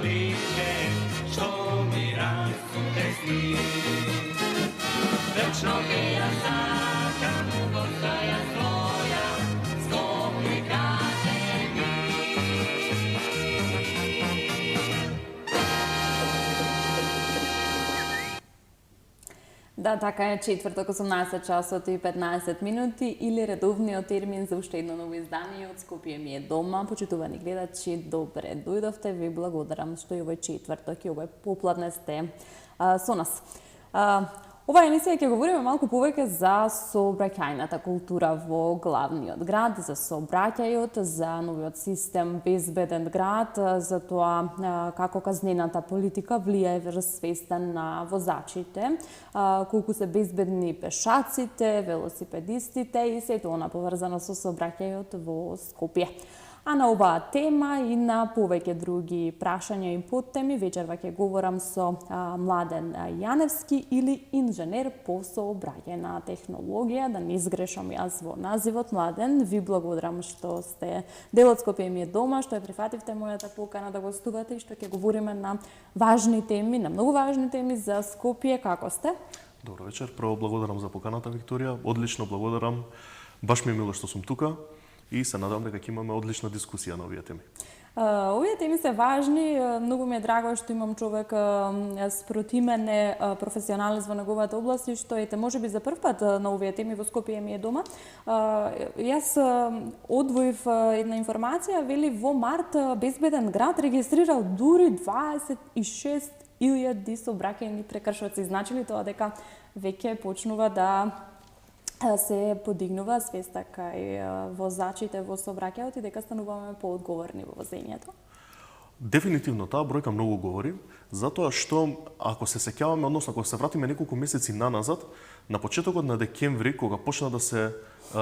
bliže, što mi rasute sni. Večno bija saka, postaja svoja, Skopje kaže mi. Да, така е, четврток 18 часот и 15 минути или редовниот термин за уште едно ново издание од Скопје ми е дома. Почитувани гледачи, добре дојдовте, ви благодарам што и овој четврток и овој попладне сте со нас. Оваа емисија ќе говориме малку повеќе за сообраќајната култура во главниот град, за сообраќајот, за новиот систем Безбеден град, за тоа како казнената политика влијае врз свеста на возачите, колку се безбедни пешаците, велосипедистите и сето она поврзано со сообраќајот во Скопје. А на оваа тема и на повеќе други прашања и подтеми вечерва ќе говорам со Младен Јаневски или инженер по сообраќајна технологија. Да не изгрешам јас во називот. Младен, ви благодарам што сте дел од Скопје ми е дома, што ја прифативте мојата покана да гостувате и што ќе говориме на важни теми, на многу важни теми за Скопје. Како сте? Добро вечер. Прво благодарам за поканата, Викторија. Одлично благодарам. Баш ми е мило што сум тука. И се надам дека ќе имаме одлична дискусија на овие теми. Овие теми се важни, многу ми е драго што имам човек спроти мене професионалист во неговата област и што ете можеби за прв пат на овие теми во Скопје ми е дома. Јас одвоив една информација, вели во март Безбеден град регистрирал дури 26.000 сообраќајни прекршоци. Значи ли тоа дека веќе почнува да се подигнува свеста кај возачите во сообраќајот и дека стануваме поодговорни во возењето? Дефинитивно таа бројка многу говори, затоа што ако се сеќаваме, односно ако се вратиме неколку месеци наназад, на почетокот на декември, кога почна да се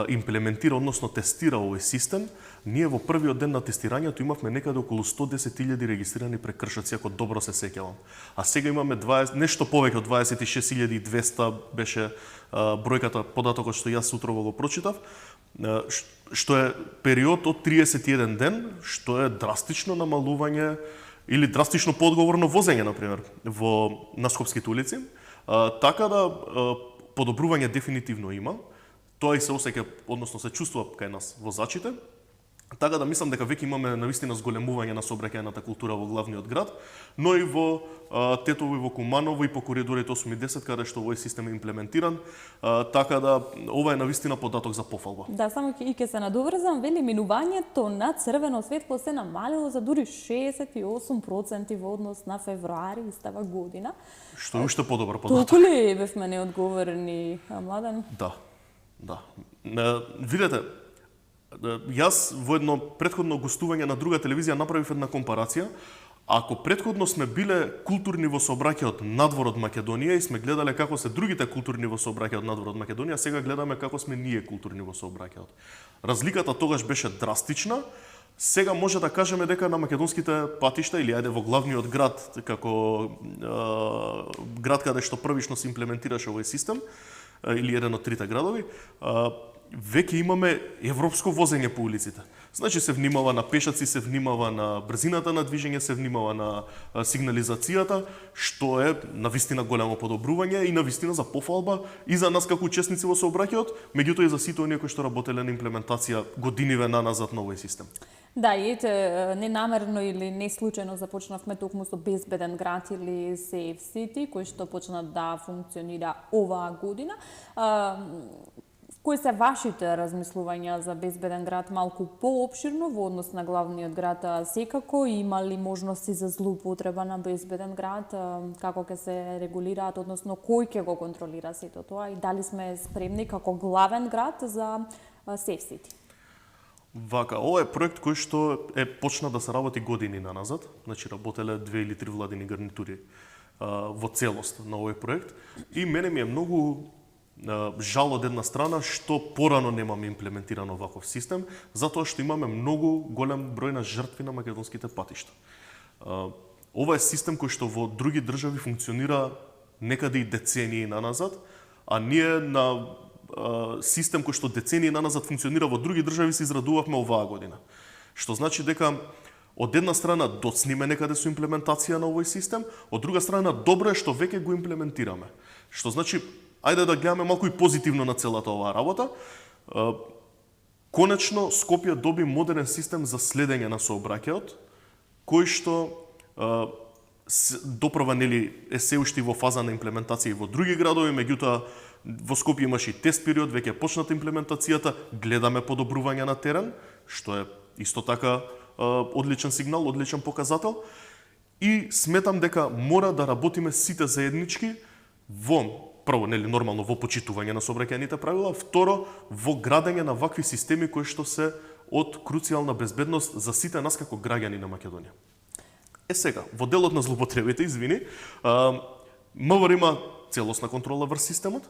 имплементира, односно тестира овој систем, ние во првиот ден на тестирањето имавме некаде околу 110.000 регистрирани прекршоци, ако добро се сеќавам. А сега имаме нешто повеќе од 26.200 беше бројката, податокот што јас утрово го прочитав, што е период од 31 ден, што е драстично намалување или драстично поодговорно возење, например, на скопските улици. Така да подобрување дефинитивно има. Тоа и се осеќа, односно се чувствува кај нас возачите. Така да мислам дека веќе имаме навистина зголемување на сообраќајната култура во главниот град, но и во Тетово и во Куманово и по коридорите 8 и 10 каде што овој систем е имплементиран, така да ова е навистина податок за пофалба. Да, само ќе се надоврзам, вели минувањето на црвено светло се намалило за дури 68% во однос на февруари истава година. Што е уште подобар податок. Толку ли бевме неодговорни, Младен? Да. Видете, јас во едно претходно гостување на друга телевизија направив една компарација. Ако претходно сме биле културни во сообраќајот надвор од Македонија и сме гледале како се другите културни во сообраќајот надвор од Македонија, сега гледаме како сме ние културни во сообраќајот. Разликата тогаш беше драстична. Сега може да кажеме дека на македонските патишта или ајде во главниот град, како град каде што првично се имплементираше овој систем, или еден од трите градови, веќе имаме европско возење по улиците. Значи се внимава на пешаци, се внимава на брзината на движење, се внимава на сигнализацијата, што е навистина големо подобрување и навистина за пофалба и за нас како учесници во сообраќајот, меѓутоа и за сите оние кои што работеле на имплементација годиниве наназад на овој систем. Да, и ете, ненамерно или не случајно започнавме токму со Безбеден град или Safe City, кој што почна да функционира оваа година. Кои се вашите размислувања за Безбеден град малку поопширно во однос на главниот град? Секако има ли можности за злоупотреба на Безбеден град? Како ќе се регулираат, односно кој ќе го контролира сето тоа и дали сме спремни како главен град за Safe City? Вака, ова е проект кој што почна да се работи години наназад, значи работеле 2 или 3 владини гарнитури во целост на овој проект и мене ми е многу жал од една страна што порано немаме имплементирано ваков систем, затоа што имаме многу голем број на жртви на македонските патишта. Ова е систем кој што во други држави функционира некаде и децении наназад, а ние на систем кој што децении наназад функционира во други држави се израдувавме оваа година. Што значи дека Од една страна доцниме некаде со имплементација на овој систем, од друга страна добро е што веќе го имплементираме. Што значи, ајде да гледаме малку и позитивно на целата оваа работа. Конечно, Скопје доби модерен систем за следење на сообраќајот, кој што допрва нели е се уште во фаза на имплементација и во други градови, меѓутоа во Скопје имаше и тест период, веќе е почната имплементацијата, гледаме подобрување на терен, што е исто така одличен сигнал, одличен показател, и сметам дека мора да работиме сите заеднички во прво нели нормално во почитување на сообраќајните правила, второ во градење на вакви системи кои што се од круцијална безбедност за сите нас како граѓани на Македонија. Сега, во делот на злоупотребите, извини, МВР има целосна контрола врз системот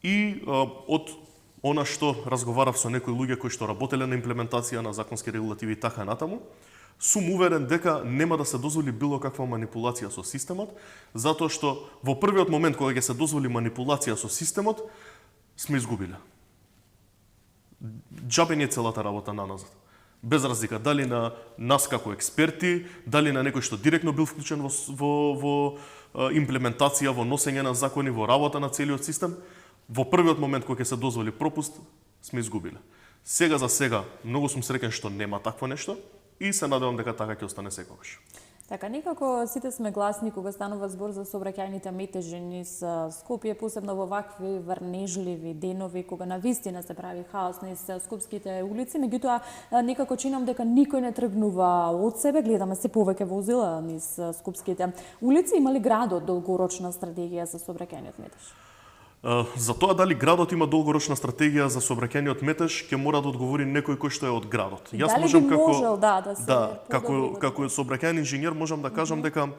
и од она што разговарав со некои луѓе кои што работеле на имплементација на законски регулативи и така натаму, сум уверен дека нема да се дозволи било каква манипулација со системот, затоа што во првиот момент кога ќе се дозволи манипулација со системот, сме изгубиле. Џабе не е целата работа на назад. Без разлика дали на нас како експерти, дали на некој што директно бил вклучен во имплементација, во носење на закони, во работа на целиот систем, во првиот момент кога ќе се дозволи пропуст, сме изгубиле. Сега за сега многу сум среќен што нема такво нешто и се надевам дека така ќе остане секогаш. Така, некако сите сме гласни кога станува збор за сообраќајните метежи низ Скопје, посебно во вакви врнежливи денови, кога навистина се прави хаос низ скопските улици, меѓутоа некако чинам дека никој не тргнува од себе, гледаме се повеќе возила низ скопските улици. Има ли градот долгорочна стратегија за сообраќајниот метеж? За тоа дали градот има долгорочна стратегија за сообраќајниот метеж, ќе мора да одговори некој кој што е од градот. Јас можам како сообраќајен инженер можам да кажам дека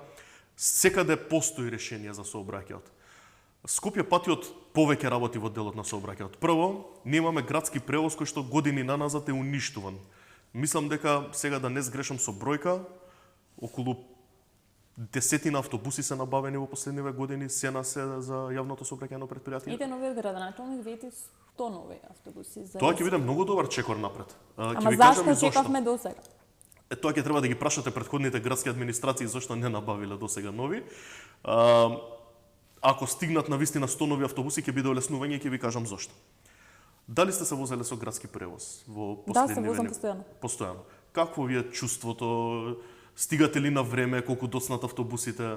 секаде постои решение за сообраќајот. Скопје патиот повеќе работи во делот на сообраќајот. Прво, немаме градски превоз кој што години наназад е уништуван. Мислам дека сега да не сгрешам со бројка, околу десетина автобуси се набавени во последниве години, сена се за јавното сообраќајно предпријатие. Ете новиот градоначалник вети 100 нови автобуси. Тоа ќе биде многу добар чекор напред. Ама зашто чекавме досега? Тоа ќе треба да ги прашате претходните градски администрации зашто не набавиле досега нови. Ако стигнат на вистина 100 нови автобуси, ќе биде олеснување и ќе ви кажам зашто. Дали сте се возеле со градски превоз во последниве? Да, се возам постојано. Постојано. Какво ви е чувството? Стигате ли на време, колку доцнат автобусите?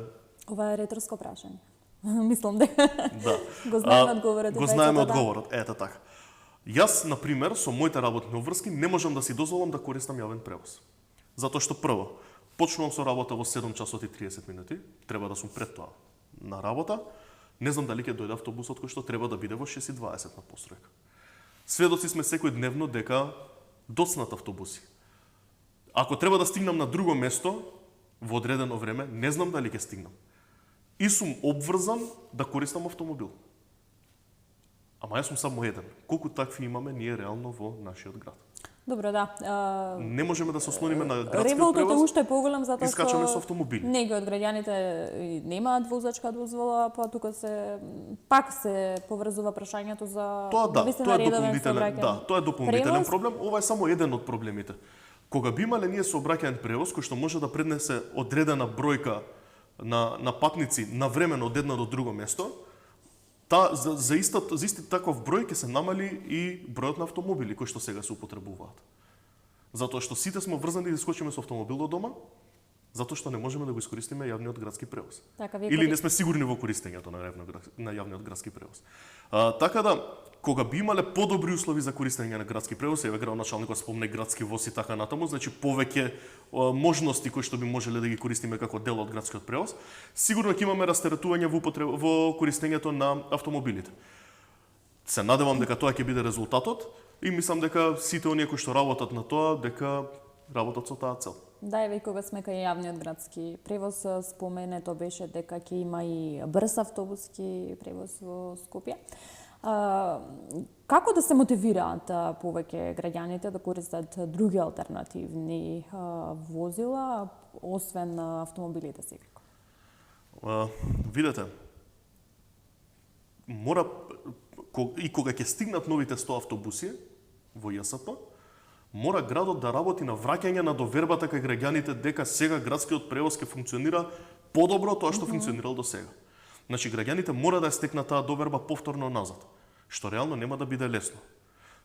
Ова е реторско прашање. Мислам дека да. Го знаеме одговорот. Го знаеме одговорот, ете така. Јас, на пример, со моите работни обврски не можам да си дозволам да користам јавен превоз. Затоа што прво, почнувам со работа во 7 часот и 30 минути, треба да сум пред тоа на работа, не знам дали ќе дојде автобусот кој што треба да биде во 6:20 на постројка. Сведоци сме секојдневно дека доцнат автобуси. Ако треба да стигнам на друго место во одредено време, не знам дали ќе стигнам. И сум обврзан да користам автомобил. Ама јас сум само еден. Колку такви имаме ние реално во нашиот град? Добро, да. Не можеме да се ослониме на градскиот револтот превоз. Револтот е уште поголем затоа што искачаме со автомобили. Некои од граѓаните немаат возачка дозвола, па тука пак се поврзува прашањето за тоа е дополнителен превоз. проблем. Ова е само еден од проблемите. Кога би имале ние сообраќаен превоз кој што може да преднесе одредена бројка на патници навремено од едно до друго место, за исти таков број ќе се намали и бројот на автомобили кои што сега се употребуваат. Затоа што сите сме врзани да скочиме со автомобил до дома, затоа што не можеме да го искористиме јавниот градски превоз. Така, или не сме сигурни во користењето на јавниот градски превоз. Така да, кога би имале подобри услови за користење на градски превоз, еве градоначалникот спомне градски воз и така натаму, значи повеќе можности кои што би можеле да ги користиме како дел од градскиот превоз, сигурно ќе имаме растеретување во користењето на автомобилите. Се надевам дека тоа ќе биде резултатот и мислам дека сите оние кои што работат на тоа, дека работат со таа цел. Да, еве кога сме кај јавниот градски превоз, споменето беше дека ќе има и брз автобуски превоз во Скопје. Како да се мотивираат повеќе граѓаните да користат други алтернативни возила, освен автомобилите секако? Видете, мора и кога ќе стигнат новите 100 автобуси во ЈСП, мора градот да работи на враќање на довербата кај граѓаните дека сега градскиот превоз ќе функционира подобро тоа што функционирал до сега. Значи граѓаните мора да ја стекнат таа доверба повторно назад, што реално нема да биде лесно.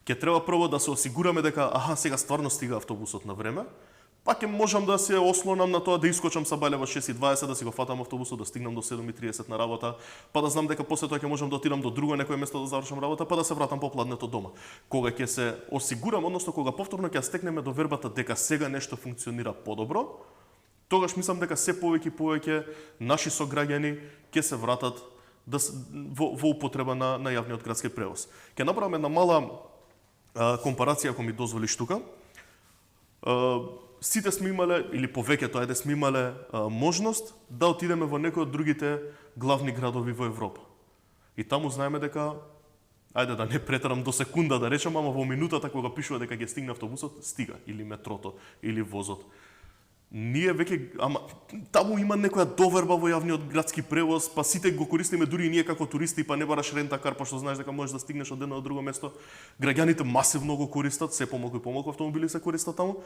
Ќе треба прво да се осигураме дека сега стварно стига автобусот на време, па ќе можам да се ослонам на тоа да искочам са Балева 6:20, да си го фатам автобусот, да стигнам до 7:30 на работа, па да знам дека после тоа ќе можам да отидам до друго некое место да завршам работа, па да се вратам попладнето дома. Кога ќе се осигурам, односно кога повторно ќе стекнеме довербата дека сега нешто функционира подобро, тогаш мислам дека се повеќе и повеќе наши сограѓани ќе се вратат во употреба на јавниот градски превоз. Ќе направам една мала компарација, ако ми дозволиш тука. Сите сме имале, или повеќето сме имале можност да отидеме во некој од другите главни градови во Европа. И таму знаеме дека, ајде да не претарам до секунда да речам, ама во минутата кога пишува дека ќе стигне автобусот, стига, или метрото, или возот. Ние веќе, таму има некоја доверба во јавниот градски превоз, па сите го користиме дури и ние како туристи, па не бараш рентакар, па што знаеш дека можеш да стигнеш од едно до друго место. Граѓаните масивно го користат, се помалку и помалку автомобили се користат таму.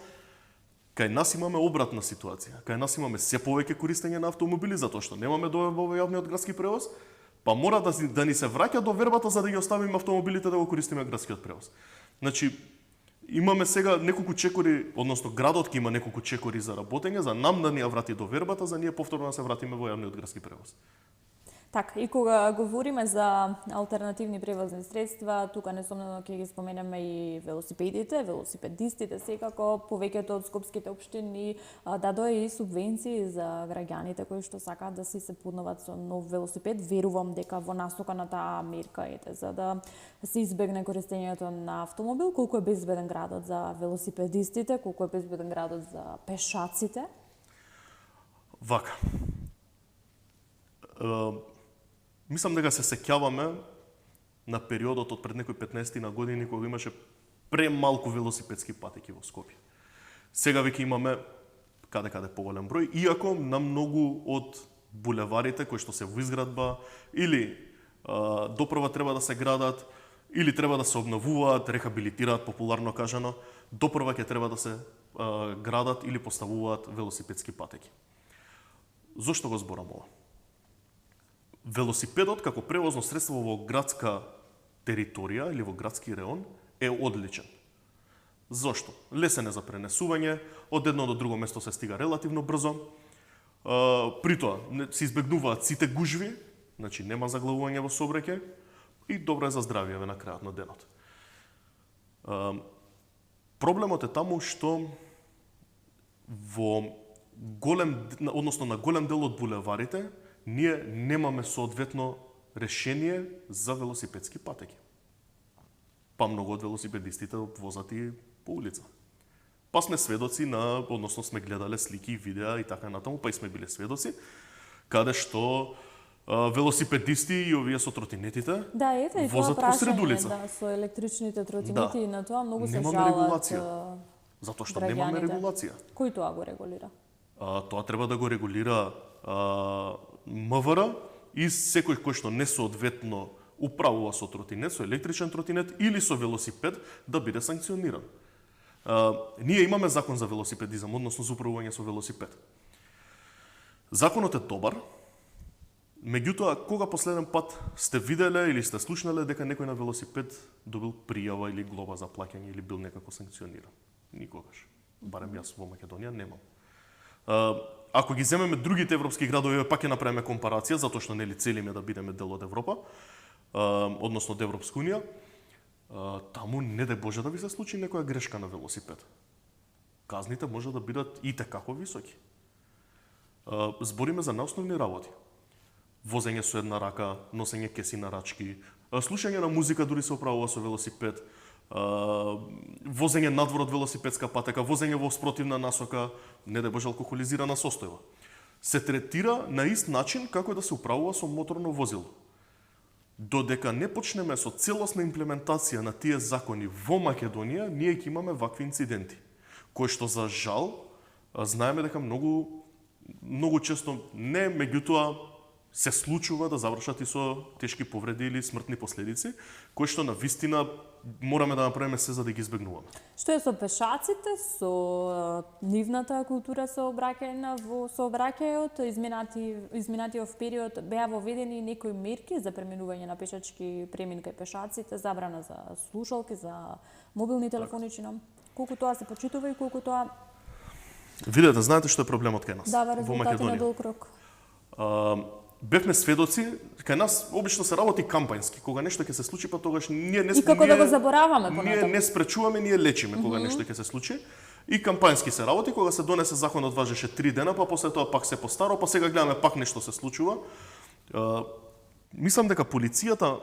Кај нас имаме обратна ситуација. Кај нас имаме се повеќе користење на автомобили затоа што немаме доверба во јавниот градски превоз, па мора да ни се враќа довербата за да ги оставиме автомобилите да го користиме градскиот превоз. Значи имаме сега неколку чекори, односно градот ќе има неколку чекори за работење, за нам да ни ја врати довербата, за ние повторно да се вратиме во јавниот градски превоз. Така, и кога говориме за алтернативни превозни средства, тука несомнено ќе ги споменеме и велосипедите, велосипедистите секако, повеќето од скопските општини дадоа и субвенции за граѓаните кои што сакаат да се подноват со нов велосипед. Верувам дека во насока на таа мерка за да се избегне користењето на автомобил. Колку е безбеден градот за велосипедистите, колку е безбеден градот за пешаците? Вака. Мислам дека се сеќаваме на периодот од пред некои 15 на години кога имаше премалку велосипедски патеки во Скопје. Сега веќе имаме каде поголем број, иако на многу од булеварите кои што се во изградба или допрва треба да се градат, или треба да се обновуваат, рехабилитираат, популарно кажано, допрва ќе треба да се градат или поставуваат велосипедски патеки. Зошто го зборам ова? Велосипедот како превозно средство во градска територија или во градски реон е одличен. Зошто? Лесен е за пренесување, од едно до друго место се стига релативно брзо. При тоа се избегнуваат сите гужви, значи нема заглавување во сообраќај и добро е за здравје на крајот на денот. Проблемот е таму што во на голем дел од булеварите ние немаме соодветно решение за велосипедски патеки. Па многу од велосипедистите возат и по улица. Па сме сведоци односно сме гледале слики, видеа и така натаму, па и сме биле сведоци, каде што велосипедисти и овие со тротинетите возат посред улица. Да, со електричните тротинети и на тоа многу се жалат. Немаме регулација. Затоа што немаме регулација. Кој тоа го регулира? Тоа треба да го регулира МВР и секој кој што несоодветно управува со тротинет, со електричен тротинет или со велосипед да биде санкциониран. Ние имаме закон за велосипедизам, односно за управување со велосипед. Законот е добар, меѓутоа кога последен пат сте виделе или сте слушнале дека некој на велосипед добил пријава или глоба за плаќање или бил некако санкциониран? Никогаш. Барем јас во Македонија немам. Ако ги земеме другите европски градови, пак ќе направиме компарација, затоа што нели целиме да бидеме дел од Европа, односно од Европска унија, таму не дај Боже да ви се случи некоја грешка на велосипед. Казните може да бидат и текако високи. Збориме за наосновни работи. Возење со една рака, носење кеси на рачки, слушање на музика дури се оправува со велосипед, возење надвор од велосипедска патека, возење во спротивна насока, не да Боже алкохолизирана состојба. Се третира на ист начин како да се управува со моторно возило. Додека не почнеме со целосна имплементација на тие закони во Македонија, ние ќе имаме вакви инциденти, кои што за жал знаеме дека многу често не, меѓутоа се случува да завршат и со тешки повреди или смртни последици, кои што на вистина мораме да направиме се за да ги избегнуваме. Што е со пешаците, со нивната култура сообраќајна во сообраќајот, изминатиот период беа воведени некои мерки за преминување на пешачки премин кај пешаците, забрана за слушалки, за мобилни телефоничи, колку тоа се почитува и колку тоа Видете, знаете што е проблемот кај нас дава во резултати на Македонија? долг рок. Бевме сведоци, кај нас обично се работи кампањски, кога нешто ќе се случи, па тогаш ние не И како да го забораваме Ние понатаму. не спречуваме, ние лечиме кога нешто ќе се случи. И кампањски се работи, кога се донесе законот важеше 3 дена, па после тоа пак се постаро, па сега гледаме пак нешто се случува. Мислам дека полицијата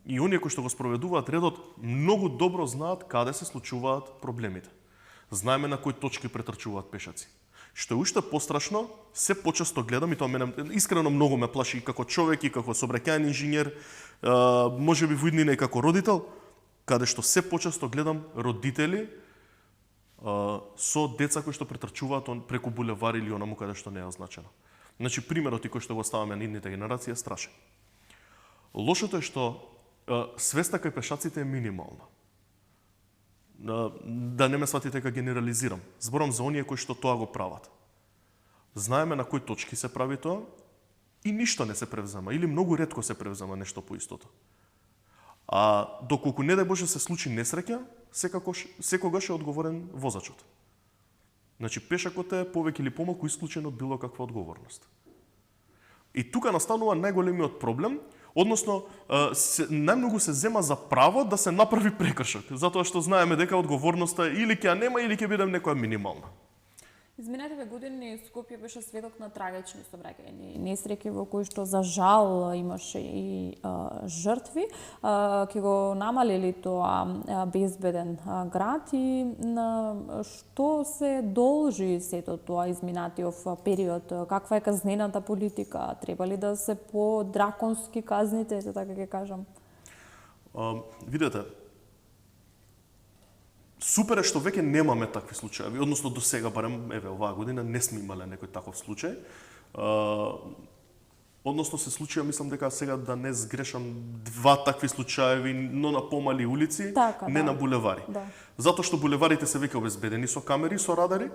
и оние кои што го спроведуваат редот многу добро знаат каде се случуваат проблемите. Знаеме на кои точки претрчуваат пешаци. Што е уште пострашно, се почесто гледам и тоа мене искрено многу ме плаши и како човек и како сообраќајен инженер, можеби во иднина и како родител, каде што се почесто гледам родители со деца кои што претрчуваат преку булевари или онаму каде што не е означено. Значи примерот и кој што го ставаме на идните генерации е страшен. Лошото е што свеста кај пешаците е минимална. Да не ме сватите дека генерализирам. Зборам за оние кои што тоа го прават. Знаеме на кои точки се прави тоа и ништо не се превзема или многу ретко се превзема нешто по истото. А доколку не дај Боже се случи несреќа, секогаш е одговорен возачот. Значи пешакот е повеќе или помалку исклучен од било каква одговорност. И тука настанува најголемиот проблем, односно најмногу се зема за право да се направи прекршок, затоа што знаеме дека одговорноста или ќе ја нема или ќе биде некоја минимална. Изминатите години Скопје беше сведок на трагични сообраќајни несреќи во кои што за жал имаше и жртви. Ќе го намалили тоа безбеден град и на што се должи сето тоа изминатиот период? Каква е казнената политика? Треба ли да се по-драконски казните, така ќе кажам? Видете, супер е што веќе немаме такви случаи, односно до сега, барем еве оваа година не сме имале некој таков случај. Односно се случија, мислам дека сега да не сгрешам 2 такви случаеви, но на помали улици, Така, не да. на булевари. Да. Затоа што булеварите се веќе обезбедени со камери, со радари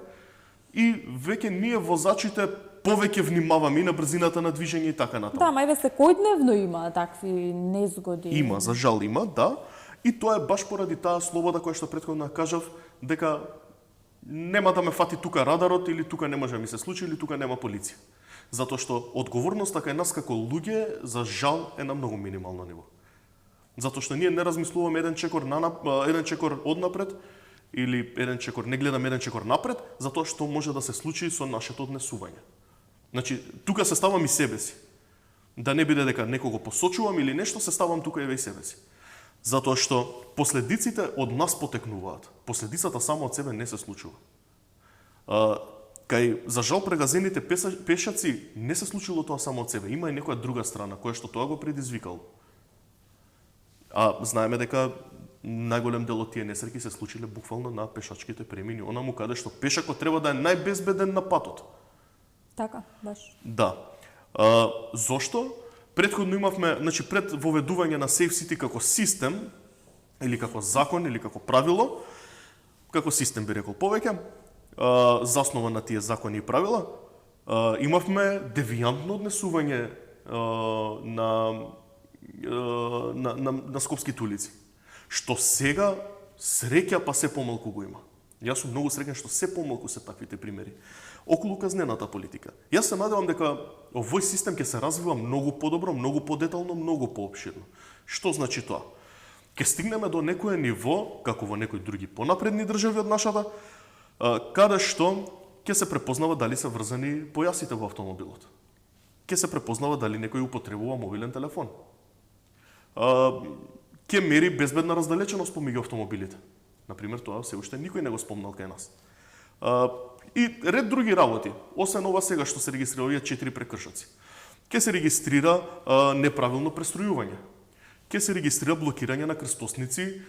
и веќе ние возачите повеќе внимаваме и на брзината на движење и така натаму. Да, мајве секојдневно има такви незгоди. Има, за жал има, да. И тоа е баш поради таа слобода која што претходно кажав, дека нема да ме фати тука радарот или тука не може да ми се случи или тука нема полиција. Затоа што одговорноста кај нас како луѓе за жал е на многу минимално ниво. Затоа што ние не размислуваме еден чекор однапред или не гледаме еден чекор напред, затоа што може да се случи со нашето однесување. Значи, тука се ставам и себе си. Да не биде дека некого посочувам или нешто, се ставам тука и себе си. Затоа што последиците од нас потекнуваат. Последицата само од себе не се случува. Кај, за жал, прегазените пешаци не се случило тоа само од себе. Има и некоја друга страна која што тоа го предизвикало. Знаеме дека најголем дел од тие несреќи се случиле буквално на пешачките премини, онаму каде што пешакот треба да е најбезбеден на патот. Така, баш. Да. Зошто? Претходно имавме, значи пред воведување на Safe City како систем, или како закон, или како правило, како систем би рекол повеќе, заснова на тие закони и правила, имавме девијантно однесување на скопските улици. Што сега среќа па се помалку го има. Јас сум многу среќен што се помалку се таквите примери. Околу казнената политика. Јас се надевам дека овој систем ќе се развива многу подобро, многу подетално, многу поопширно. Што значи тоа? Ќе стигнеме до некое ниво, како во некои други понапредни држави од нашата, каде што ќе се препознава дали се врзани појасите во автомобилот. Ќе се препознава дали некој употребува мобилен телефон. Ќе мери безбедна раздалеченост помеѓу автомобилите. Например, тоа се уште никој не го спомнал кај нас. И ред други работи, освен ова сега што се регистрира овие 4 прекршоци. Ќе се регистрира неправилно престројување. Ќе се регистрира блокирање на крстосници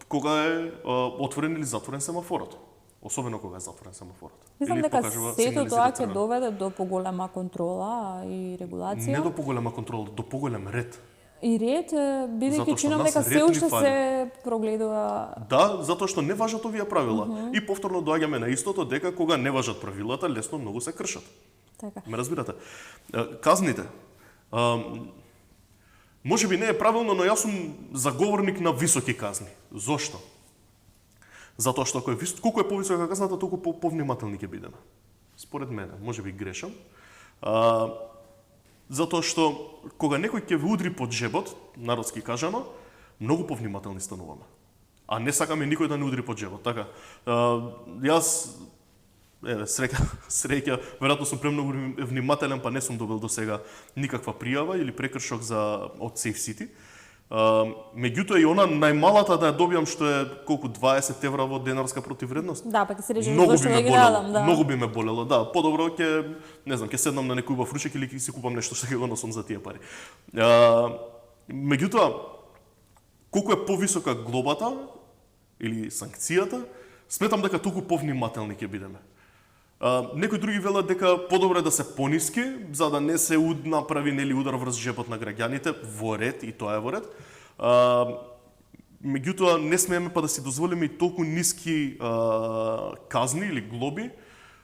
кога е отворен или затворен семафорот. Особено кога е затворен семафорот. Мислам дека сето тоа ќе доведе до поголема контрола и регулација. Не до поголема контрола, до поголем ред. И ред, бидејќи Затоа што чинам нас дека ред се ни уште фали. се прогледува. Да, затоа што не важат овие правила. И повторно доаѓаме на истото дека кога не важат правилата, лесно многу се кршат. Така. Ме разбирате? Казните. Може би не е правилно, но јас сум заговорник на високи казни. Зошто? Затоа што колку е повисока казната, толку повнимателни ќе бидеме. Според мене, може би грешам. Затоа што кога некој ќе ви удри под жебот, народски кажано, многу повнимателни стануваме. А не сакаме никој да не удри под жебот. Така, јас среќа, веројатно сум премногу внимателен, па не сум добил до сега никаква пријава или прекршок од Safe City. Меѓутоа и она најмалата да ја добијам што е колку 20 евра во денарска противвредност. Да, па ќе се рече Многу зашто би ја ме ги болело. дадам, да. Многу би ме болело, да. Подобро ќе, не знам, ќе седнам на некој убав ручек или ќе си купам нешто што ќе го носам за тие пари. Меѓутоа, колку е повисока глобата или санкцијата, сметам дека толку повнимателни ќе бидеме. Некои други велат дека подобро е да се пониски, за да не се направи нели удар врз жепот на граѓаните, во ред, и тоа е во ред. Меѓутоа, не смееме па да си дозволиме и толку ниски казни или глоби,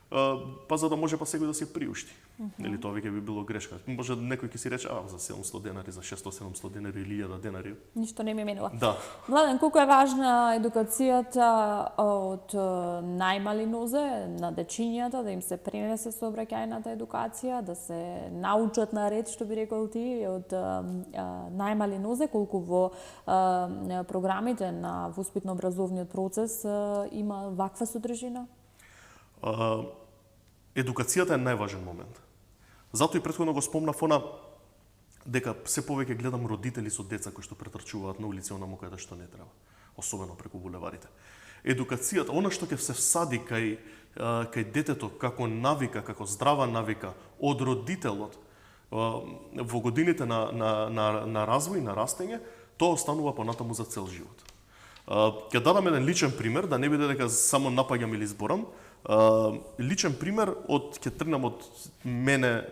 па за да може па секој да се приушти. Нели тоа веќе би било грешка. Може некој ќе си рече, за 700 денари, за 600-700 денари или 1000 денари. Ништо не ми менува. Да. Младен, колку е важна едукацијата од најмали нозе на дечињата, да им се пренесе сообраќајната едукација, да се научат на ред, што би рекол ти, од најмали нозе, колку во програмите на воспитно-образовниот процес има ваква содржина? Едукацијата е најважен момент. Затоа и претходно го спомнав дека се повеќе гледам родители со деца кои што претрчуваат на улици онаму каде што не треба, особено преку булеварите. Едукацијата, она што ќе се всади кај детето како навика, како здрава навика од родителот во годините на развој, на растење, тоа останува понатаму за цел живот. Ќе дадам еден личен пример, да не биде дека само напаѓам или зборам. Личен пример ќе тргнам од мене,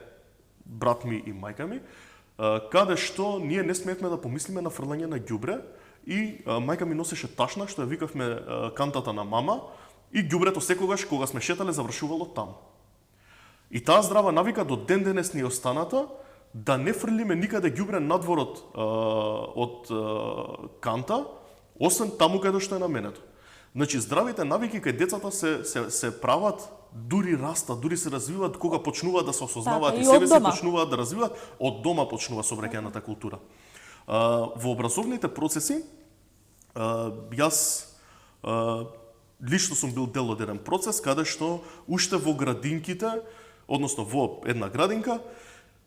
брат ми и мајка ми, каде што ние не смеевме да помислиме на фрлање на ѓубре и мајка ми носеше ташна што ја викавме кантата на мама и ѓубрето секогаш кога сме шетале завршувало таму. И таа здрава навика до ден денес ни останата да не фрлиме никаде ѓубре надвор од канта, освен таму каде што е наменето. Значи, здравите навики кај децата се прават, дури растат, дури се развиваат кога почнуваат да се осознаваат и себе се почнуваат да развиваат, од дома почнува сообраќајната култура. Во образовните процеси, јас лично сум бил дел од еден процес каде што уште во градинките, односно во една градинка,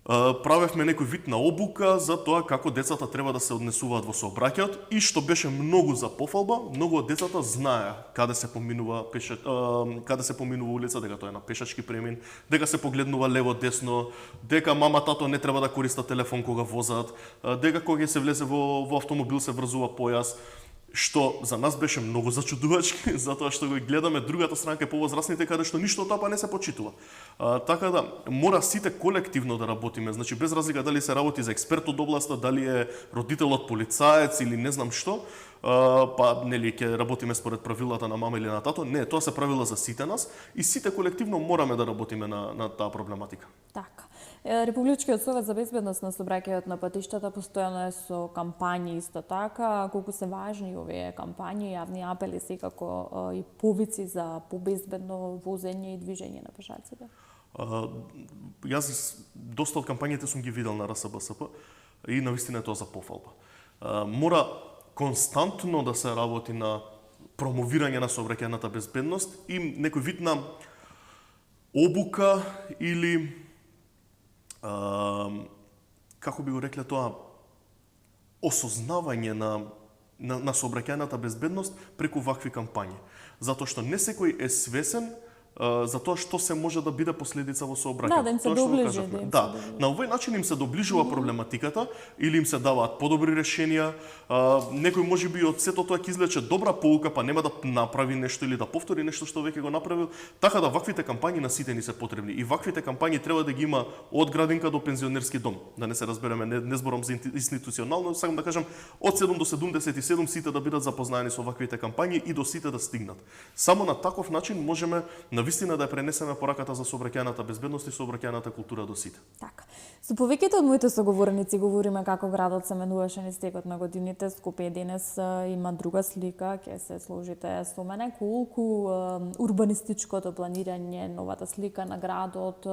правевме некој вид на обука за тоа како децата треба да се однесуваат во сообраќајот и што беше многу за пофалба, многу од децата знаеа каде се поминува улица, дека тоа е на пешачки премин, дека се погледнува лево десно, дека мама тато не треба да користат телефон кога возат, дека кога се влезе во автомобил се врзува појас, што за нас беше многу зачудувачки, затоа што го гледаме другата страна кај повозрасните каде што ништо од тоа не се почитува. Така да мора сите колективно да работиме, значи без разлика дали се работи за експерт од областа, дали е родителот полицаец или не знам што, па нели ќе работиме според правилата на мама или на тато. Не, тоа се правила за сите нас и сите колективно мораме да работиме на таа проблематика. Така. Републичкиот совет за безбедност на сообраќајот на патиштата постојано е со кампањи исто така. Колку се важни овие кампањи, јавни апели секако и повици за побезбедно возење и движење на пешаците? Јас доста од кампањите сум ги видел на РСБСП и навистина е тоа за пофалба. Мора константно да се работи на промовирање на сообраќајната безбедност и некој вид на обука или како би го рекле тоа, осознавање на сообраќајната безбедност преку вакви кампањи. Затоа што не секој е свесен за тоа што се може да биде последица во Да, сообраќајот. да им се Тоа што го доближи, кажавме. да им се Да, доближи. на овој начин им се доближува проблематиката или им се даваат подобри решенија. Некој можеби од сето тоа ќе извлече добра поука, па нема да направи нешто или да повтори нешто што веќе го направил. Така да ваквите кампањи на сите ни се потребни и ваквите кампањи треба да ги има од градинка до пензионерски дом. Да не се разбереме, не зборам за институционално, сакам да кажам од 7 до 77 сите да бидат запознаени со ваквите кампањи и до сите да стигнат. Само на таков начин можеме навистина да ја пренесеме пораката за сообраќајната безбедност и сообраќајната култура до сите. Така. Со повеќето од моите соговорници говориме како градот се менуваше низ текот на годините. Скопје денес има друга слика, ќе се сложите со мене колку урбанистичкото планирање, новата слика на градот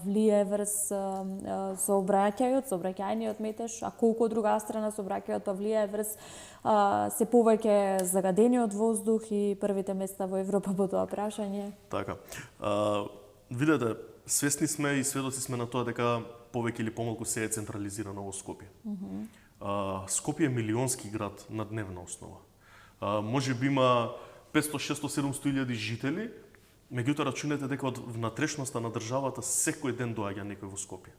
влие врз сообраќајниот метеж, а колку од друга страна сообраќајот па влие врз се повеќе загадениот воздух и првите места во Европа по тоа прашање. Така. Видете, свесни сме и сведоци сме на тоа дека повеќе или помалку се е централизирано во Скопје. Скопје е милионски град на дневна основа. Може би има 500, 600, 700 илјади жители, меѓутоа рачунете дека од внатрешноста на државата секој ден доаѓа некој во Скопје.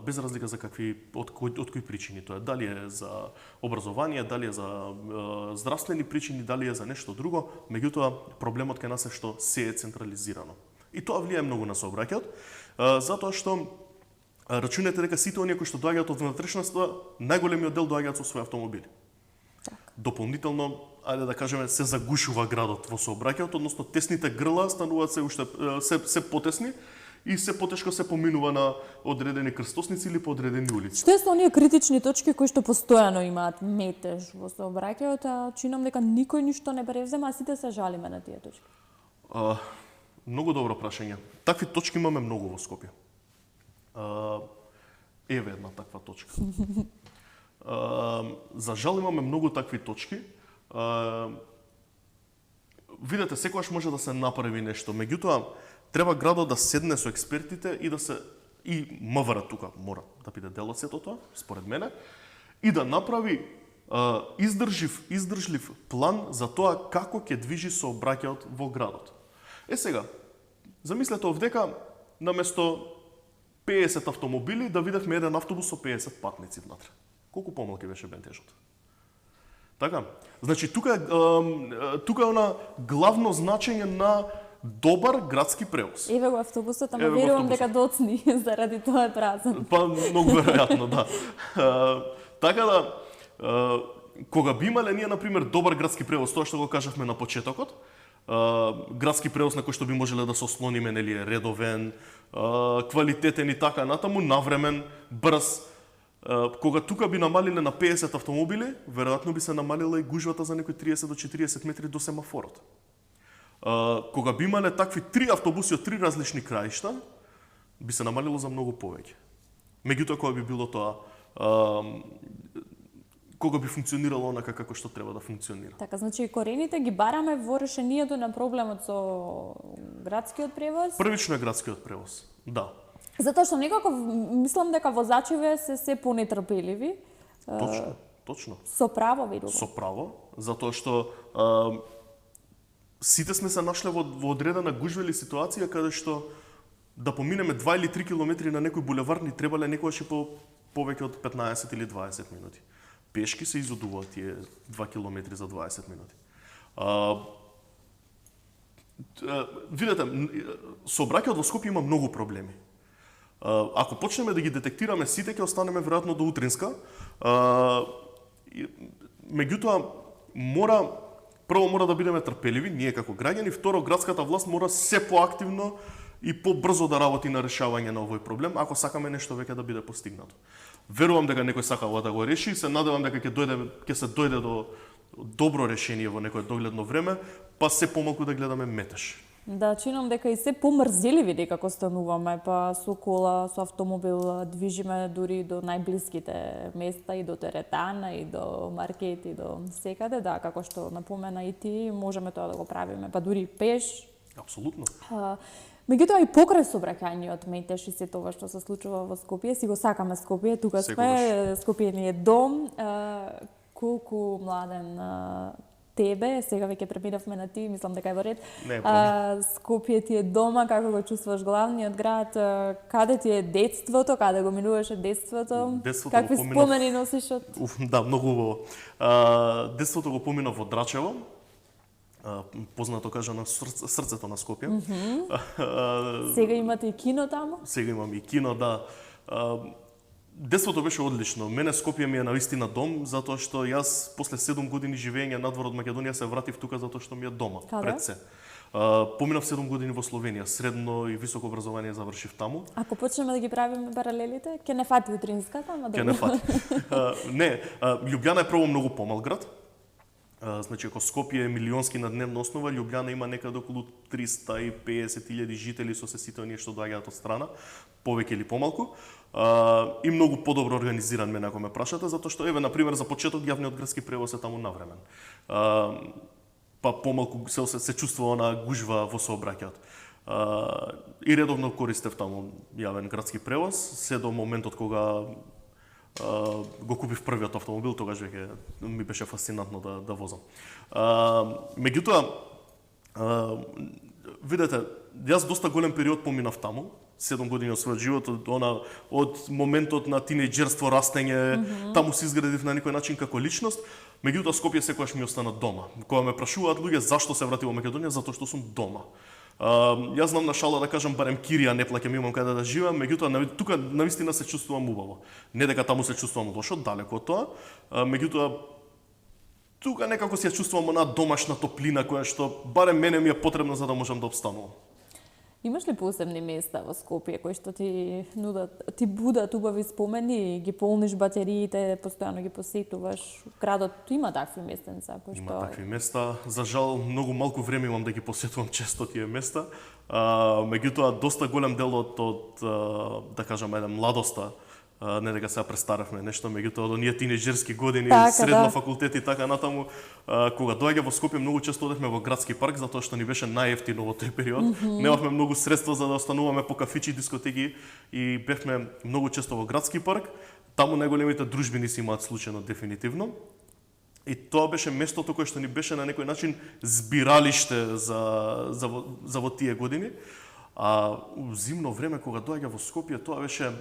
Без разлика за од кои причини тоа е. Дали е за образование, дали е за здравствени причини, дали е за нешто друго, меѓутоа проблемот кај нас е што се е централизирано. И тоа влијае многу на сообраќајот, затоа што рачунете дека сите оние кои што доаѓаат од внатрешноста, најголемиот дел доаѓаат со своји автомобили. Дополнително, ајде да кажеме, се загушува градот во сообраќајот, односно тесните грла стануваат се потесни и се потешко се поминува на одредени крстосници или по одредени улици. Што е со оние критични точки кои што постојано имаат метеж во сообраќајот, а чинам дека никој ништо не превзема, а сите се жалиме на тие точки? Многу добро прашање. Такви точки имаме многу во Скопје. Еве една таква точка. За жал имаме многу такви точки. Видете, секогаш може да се направи нешто, меѓутоа треба градот да седне со експертите и МВР тука мора да биде дел од сето тоа, според мене, и да направи издржлив план за тоа како ќе движи сообраќајот во градот. Сега, замислете овдека наместо 50 автомобили да видевме еден автобус со 50 патници внатре. Колку помалку беше бентежот? Така? Значи тука е она главно значење на добар градски превоз. Еве го автобусот, ама верувам дека доцни заради тоа е празен. Па многу веројатно, да. Така да кога би имале ние на пример добар градски превоз, тоа што го кажавме на почетокот, градски превоз на кој што би можеле да се ослониме, нели, редовен, квалитетен и така натаму, навремен, брз. Кога тука би намалиле на 50 автомобили, веројатно би се намалила и гужвата за некои 30 до 40 метри до семафорот. Кога би имале такви 3 автобуси од 3 различни краишта, би се намалило за многу повеќе. Меѓутоа, кога би било тоа, кога би функционирало онака како што треба да функционира. Така, значи корените ги бараме во решението на проблемот со градскиот превоз? Првично е градскиот превоз, да. Затоа што некако мислам дека возачиве се понетрпеливи. Точно. Со право, верувам. Со право, затоа што сите сме се нашле во одредена гужва или ситуација каде што да поминеме 2 или 3 километри на некој булевар ни требале некогаш и повеќе од 15 или 20 минути. Пешки се изодуваат тие 2 километри за 20 минути. Видете, сообраќајот во Скопје има многу проблеми. Ако почнеме да ги детектираме сите, ќе останеме веројатно до утринска. Меѓутоа, прво мора да бидеме трпеливи, ние како граѓани, второ, градската власт мора се поактивно и побрзо да работи на решавање на овој проблем, ако сакаме нешто веќе да биде постигнато. Верувам дека некој сакава да го реши, се надевам дека ќе се дојде до добро решение во некое догледно време, па се помалку да гледаме метеж. Да, чинам дека и се помрзеливи некако стануваме, па со кола, со автомобил движиме дури до најблиските места и до теретана и до маркети и до секаде, да, како што напомена и ти, можеме тоа да го правиме, па дури пеш. Апсолутно. Меѓутоа и покрај сообраќајниот метеж и се тоа што се случува во Скопје, си го сакаме Скопје, тука сме, Скопје ни е дом. Колку Младен тебе, сега веќе преминавме на ти, мислам дека е во ред. Не е проблем. Скопје ти е дома, како го чувствуваш главниот град, каде ти е детството, каде го минуваше детството? Детството Какви го поминав- спомени носиш од... Да, многу убаво. Детството го поминав во Драчево, познато кажа на срцето на Скопје. Сега имате и кино таму? Сега имам и кино, да. Детството беше одлично. Мене Скопје ми е навистина дом, затоа што јас после 7 години живење надвор од Македонија се вратив тука затоа што ми е дома, Каде? пред се. Поминав 7 години во Словенија, средно и високо образование завршив таму. Ако почнеме да ги правиме паралелите, ќе не фати утринската, ама Ќе не фати. Не, Лјубљана е прво многу помал град. Значи, ако Скопје е милионски на дневна основа, Лјубљана има некаде околу 350.000 жители со се сите оние што доаѓаат од страна, повеќе или помалку. И многу подобро организиран мене, ако ме прашате, затоа што, еве, например, за почеток јавниот градски превоз е таму навремен. Па помалку се чувствува онаа гужва во сообраќајот. И редовно користев таму јавен градски превоз, се до моментот кога го купив првиот автомобил, тогаш веќе ми беше фасцинантно да возам. Меѓутоа, видете, јас доста голем период поминав таму, 7 години од својот живот, од моментот на тинејџерство, растење, таму се изградив на некој начин како личност. Меѓутоа, Скопје секогаш ми остана дома. Кога ме прашуваат луѓе зашто се вратив во Македонија, затоа што сум дома. Јас знам на шала да кажам барем кирија не плаќам, имам каде да живеам, меѓутоа тука навистина се чувствувам убаво. Не дека таму се чувствувам лошо, далеко од тоа, меѓутоа тука некако се ја чувствувам онаа домашна топлина која што барем мене ми е потребна за да можам да опстанувам. Имаш ли посебни места во Скопје кои што ти будат убави спомени, ги полниш батериите, постојано ги посетуваш? Градот има такви местенца кои што... Има такви места. За жал, многу малку време имам да ги посетувам често тие места. Меѓутоа, доста голем дел од да кажам, младоста, не дека сега престаравме нешто, меѓутоа од оние тинејџерски години, така, средно да. факултет и така натаму, кога доаѓа во Скопје, многу често одевме во градски парк затоа што ни беше најевтино во тој период. Немавме многу средства за да остануваме по кафичи, дискотеки и бевме многу често во градски парк. Таму најголемите дружбини се имаат случајно дефинитивно. И тоа беше местото кое што ни беше на некој начин збиралиште за во тие години. А у зимно време кога доаѓа во Скопје, тоа беше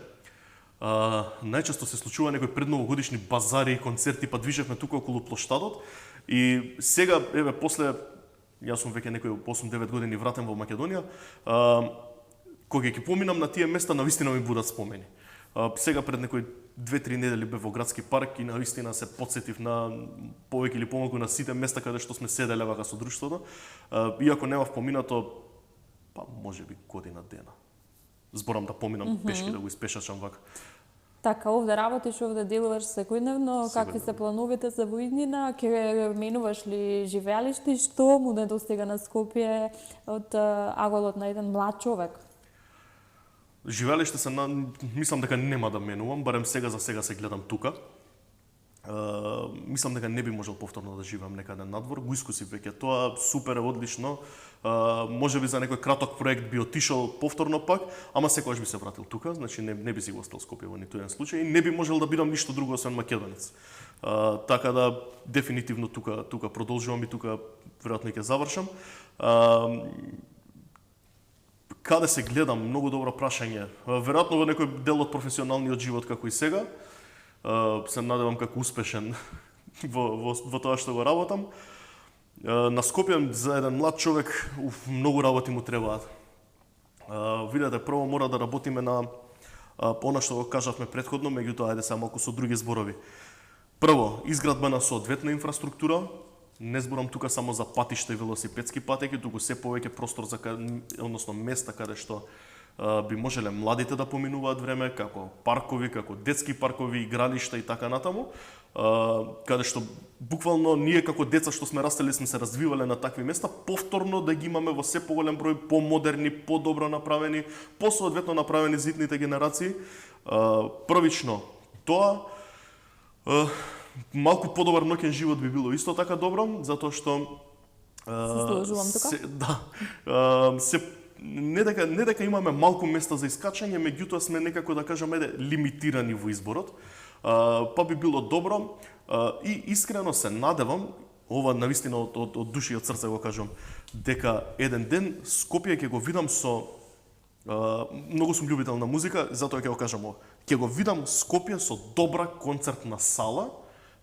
најчесто се случува некои предновогодишни базари, концерти, па движевме тука околу плоштадот. И сега, еве, после, јас сум веќе некои 8-9 години вратен во Македонија, кога ќе поминам на тие места, навистина ми будат спомени. Сега пред некои 2-3 недели бев во градски парк и навистина се потсетив на повеќе или помалку на сите места каде што сме седеле вака со друштвото. Иако немав поминато, па можеби година дена. Зборам да поминам пешки, да го испешачам вака. Така, овде работиш, овде делуваш секојдневно, какви се плановите за воиднина, ќе менуваш ли живеалиште и што му недостига на Скопје од аголот на еден млад човек? Живеалиште се, мислам дека нема да менувам, барем сега за сега се гледам тука. Мислам дека не би можел повторно да живеам некаде надвор, го искусив веќе тоа, супер е, одлично. Можеби за некој краток проект би отишол повторно пак, ама секогаш би се вратил тука, значи не би си го остал Скопје во ниту еден случај и не би можел да бидам ништо друго освен македонец. Така да дефинитивно тука продолжувам и тука веројатно ќе завршам. Каде се гледам, многу добро прашање. Веројатно во некој дел од професионалниот живот како и сега. Се надевам како успешен во тоа што го работам. На Скопје за еден млад човек многу работи му требаат. Видете, прво мора да работиме на она што го кажавме претходно, меѓутоа ајде сега малку со други зборови. Прво, изградба на соодветна инфраструктура. Не зборам тука само за патишта и велосипедски патеки, туку се повеќе простор за односно места каде што би можеле младите да поминуваат време, како паркови, како детски паркови, игралишта и така натаму, каде што буквално ние како деца што сме растели сме се развивале на такви места, повторно да ги имаме во се поголем број, помодерни, подобро направени, посоодветно направени за итните генерации. Првично тоа, малку подобар ноќен живот би било исто така добро, затоа што се сложувам тука. Не дека имаме малку места за искачање, меѓутоа сме некако да кажеме лимитирани во изборот. Па би било добро и искрено се надевам ова навистина од душа и од срце го кажам, дека еден ден Скопје ќе го видам со многу сум љубител на музика, затоа ќе го кажам ова. Ќе го видам Скопје со добра концертна сала,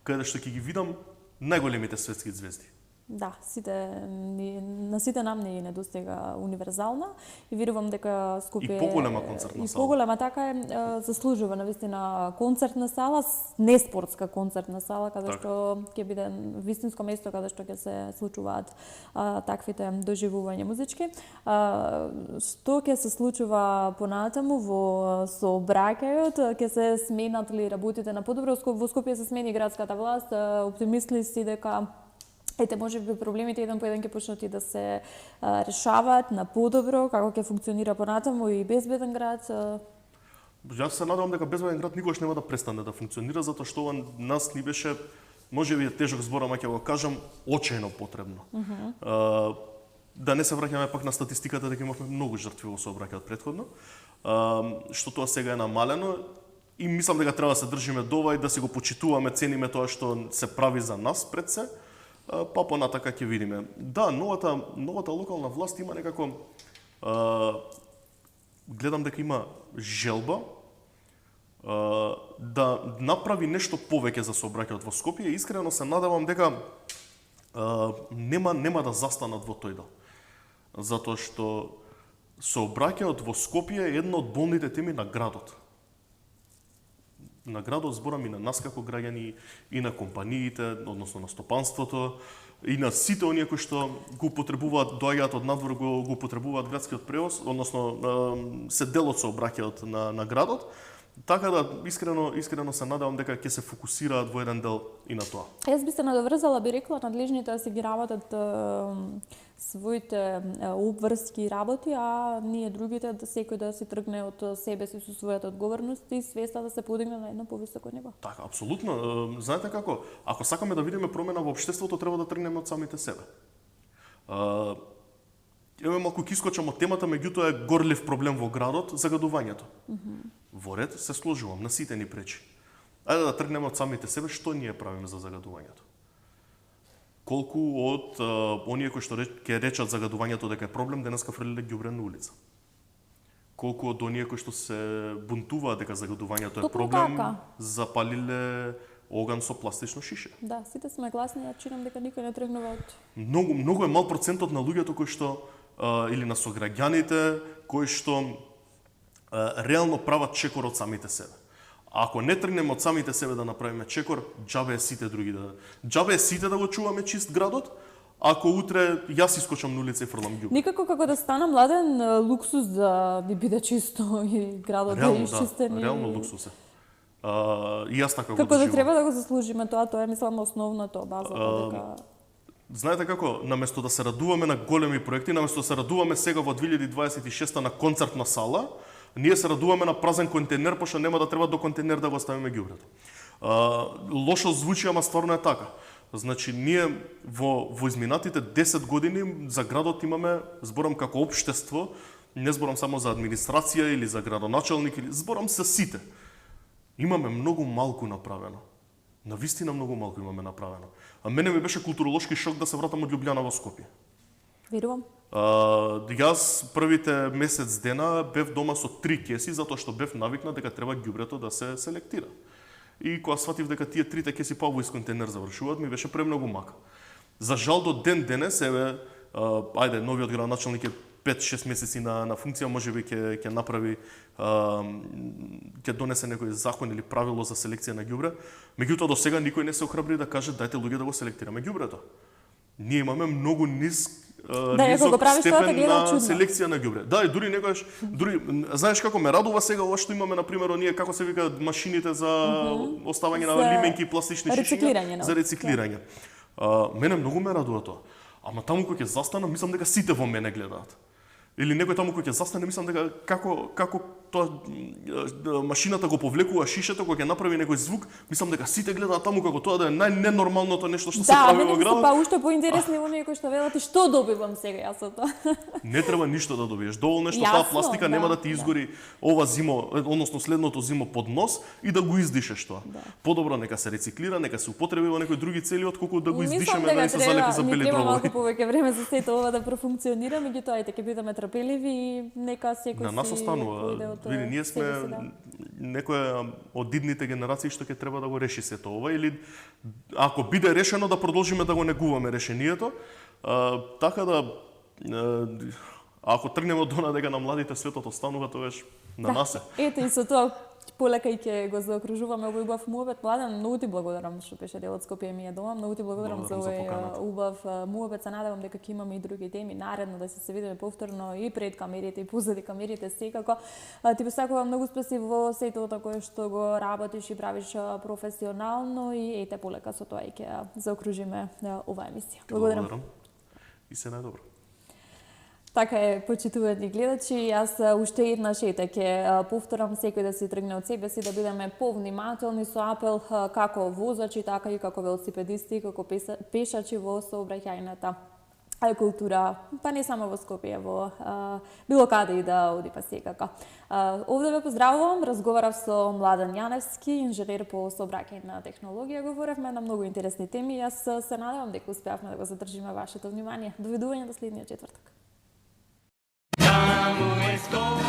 каде што ќе ги видам најголемите светски звезди. Да, на сите нам не недостига универзална и верувам дека Скопје И поголема концертна и сала. поголема така заслужува навистина концертна сала, не спортска концертна сала, каде Така. што ќе биде вистинско место каде што ќе се случуваат таквите доживувања музички. Што ќе се случува понатаму во сообраќајот, ќе се сменат ли работите на подобро? Во Скопје се смени градската власт, оптимисли си дека ете, може би проблемите еден по еден ќе почнат и да се решаваат на подобро, како ќе функционира понатаму и безбеден град. Јас се надевам дека безбеден град никогаш нема да престане да функционира, затоа што ова нас ни беше, може би е тежок збор, ама ќе го кажам, очајно потребно. Да не се враќаме пак на статистиката дека имавме многу жртви во сообраќајот претходно, што тоа сега е намалено и мислам дека треба да се држиме до ова и да си го почитуваме, цениме тоа што се прави за нас пред се. Па понатака ќе видиме. Да, новата локална власт има некако гледам дека има желба да направи нешто повеќе за сообраќајот во Скопје и искрено се надевам дека нема да застанат во тој дел. Затоа што сообраќајот во Скопје е една од болните теми на градот. На градот зборам и на нас како граѓани, и на компаниите, односно на стопанството, и на сите оние кои што го употребуваат, доаѓаат од надвор, го употребуваат градскиот превоз, односно се дел од сообраќајот на градот. Така да искрено се надевам дека ќе се фокусираат во еден дел и на тоа. Јас би се надоврзала, би рекла, надлежните да си ги работат своите обврски работи, а ние другите да секој да си тргне од себе си со својата одговорност и свеста да се подигне на едно повисоко ниво. Така, апсолутно. Знаете како, ако сакаме да видиме промена во општеството, треба да тргнеме од самите себе. Еве малку ќе искочам од темата, меѓутоа е горлив проблем во градот загадувањето. Во ред се сложувам, на сите ни пречи. Ајде да тргнеме од самите себе што ние правиме за загадувањето. Колку од оние кои што ќе речат загадувањето дека е проблем, денеска фрлиле ѓубре на улица. Колку од оние кои што се бунтуваат дека загадувањето е проблем, запалиле оган со пластично шише. Да, сите сме гласни, ја чинам дека никој не тргнува од... Многу е мал процентот на луѓето кои што или на сограѓаните кои што реално прават чекор од самите себе. А ако не тргнеме од самите себе да направиме чекор, џабе е сите други да го чуваме чист градот, ако утре јас искочам на улица и фрлам ѓубре. Никако како да стана младен луксус да ни биде чисто и градот да е изчистен. Реално луксус е. И јас така го Како да доживам. треба да го заслужиме тоа е мислам основното базата дека Знаете како, наместо да се радуваме на големи проекти, наместо да се радуваме сега во 2026 на концертна сала, ние се радуваме на празен контейнер, пошто нема да треба до контейнер да го ставиме ѓубрето. Лошо звучи, ама стварно е така. Значи, ние во изминатите 10 години за градот имаме, зборам како општество, не зборам само за администрација или за градоначалник, или зборам се сите. Имаме многу малку направено. Навистина многу малку имаме направено. А мене ми беше културолошки шок да се вратам од Љубљана во Скопје. верувам. Јас првите месец дена бев дома со 3 кеси, затоа што бев навикнат дека треба ѓубрето да се селектира. И кога сватив дека тие 3 кеси паво из контейнер завршуваат, ми беше премногу мака. За жал до ден денес, еве, ајде, новиот градоначалник е 5-6 месеци на функција, можеби ќе направи, ќе донесе некој закон или правило за селекција на ѓубре. Меѓутоа, до сега никој не се охрабри да каже дајте луѓе да го селектираме ѓубрето. Ние имаме многу низок степен на селекција на ѓубре. Да, и дури некојаш, знаеш како ме радува сега ова што имаме, например, оние како се вика машините за оставање на лименки и пластични шишиња за рециклирање. Мене многу ме радува тоа. Ама таму кој ќе застана, мислам дека сите во мене гледаат. Или некој таму кој ќе застане, мислам дека како тоа машината го повлекува шишето кога ќе направи некој звук, мислам дека сите гледаат таму како тоа да е најненормалното нешто што се прави во градот. Да, уште поинтересни оние кои што велат и што добивам сега јас од тоа. Не треба ништо да добиеш. Доволно е што таа пластика нема да ти изгори ова зимо, односно следното зимо под нос и да го издишеш тоа. Подобро нека се рециклира, нека се употреби во некои други цели отколку да го издишеме да се залепи за бели дробови. Малку повеќе време за сето ова да профункционира, меѓутоа ќе бидеме трпеливи и нека секој на нас останува. Види, ние сме некоја од идните генерации што ќе треба да го реши сето ова или ако биде решено да продолжиме да го негуваме решението, така да ако тргнеме од она дека на младите светот останува, тогаш на нас е. Ете и со тоа полека и ќе го заокружуваме овој убав муабет. Младен, многу ти благодарам што беше дел од Скопје ми е дома. Многу ти благодарам за овој убав муабет. Се надевам дека ќе имаме и други теми наредно да се видиме повторно и пред камерите и позади камерите секако. Ти посакувам многу успеси во сето кое што го работиш и правиш професионално и ете полека со тоа и ќе заокружиме оваа емисија. Благодарам. И се најдобро. Така е, почитувани гледачи, јас уште еднаш ќе повторам секој да си тргне од себе си, да бидеме повнимателни со апел како возачи, така и како велосипедисти, како пешачи во сообраќајната култура, па не само во Скопје, во било каде и да оди па секако. Овде ве поздравувам, разговарав со Младен Јаневски, инженер по сообраќајна технологија, говоревме на многу интересни теми. Јас се надевам дека успеавме да го задржиме вашето внимание. Довидување до следниот четврток. Таму е Скопје.